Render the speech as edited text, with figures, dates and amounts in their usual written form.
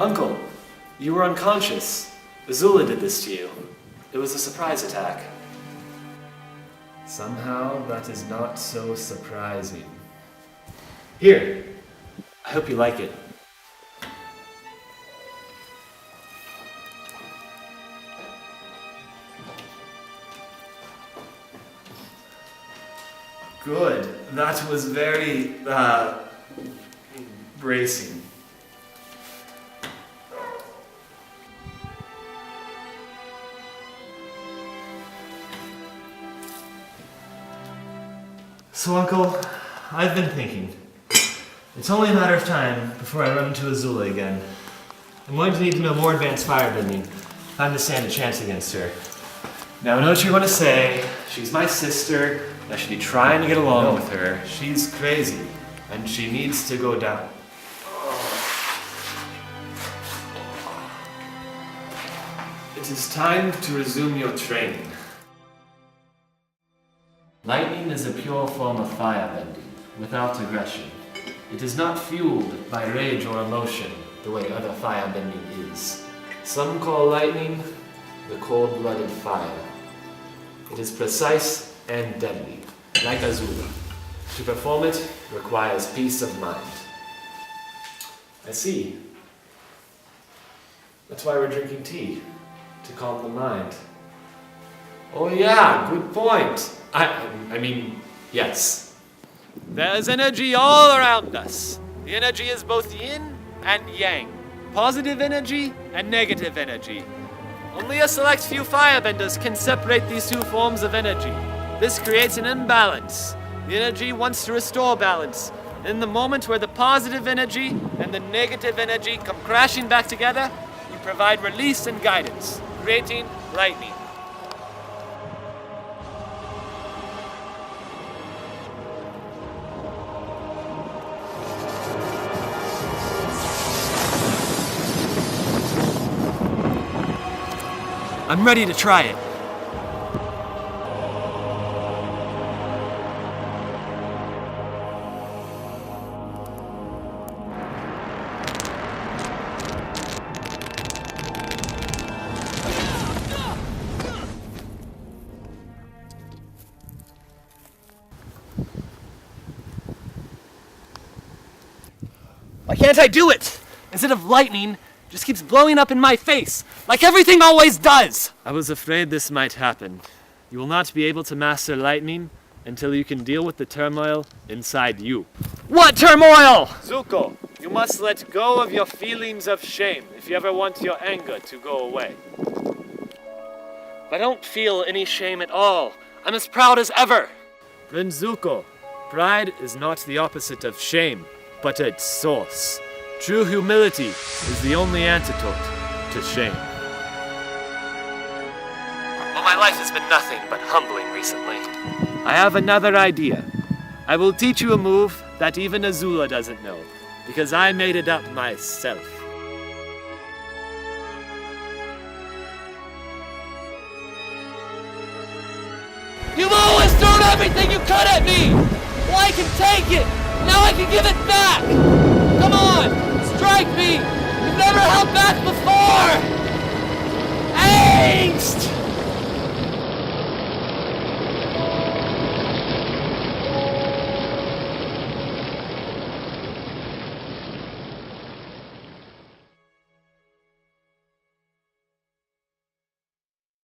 Uncle, you were unconscious. Azula did this to you. It was a surprise attack. Somehow, that is not so surprising. Here, I hope you like it. Good. That was very, bracing. So, Uncle, I've been thinking. It's only a matter of time before I run into Azula again. I'm going to need to know more advanced firebending if I'm to stand a chance against her. Now, I know what you're going to say. She's my sister. I should be trying to get along with her. She's crazy, and she needs to go down. It is time to resume your training. Lightning is a pure form of firebending, without aggression. It is not fueled by rage or emotion, the way other firebending is. Some call lightning the cold-blooded fire. It is precise and deadly, like Azula. To perform it requires peace of mind. I see. That's why we're drinking tea, to calm the mind. Oh yeah, good point. I mean, yes. There's energy all around us. The energy is both yin and yang. Positive energy and negative energy. Only a select few firebenders can separate these two forms of energy. This creates an imbalance. The energy wants to restore balance. In the moment where the positive energy and the negative energy come crashing back together, you provide release and guidance, creating lightning. I'm ready to try it. Why can't I do it? Instead of lightning, just keeps blowing up in my face, like everything always does! I was afraid this might happen. You will not be able to master lightning until you can deal with the turmoil inside you. What turmoil? Zuko, you must let go of your feelings of shame if you ever want your anger to go away. I don't feel any shame at all. I'm as proud as ever. Friend Zuko, pride is not the opposite of shame, but its source. True humility is the only antidote to shame. Well, my life has been nothing but humbling recently. I have another idea. I will teach you a move that even Azula doesn't know, because I made it up myself. You've always thrown everything you could at me! Well, I can take it! Now I can give it back! Come on! Strike me! You've never held back before!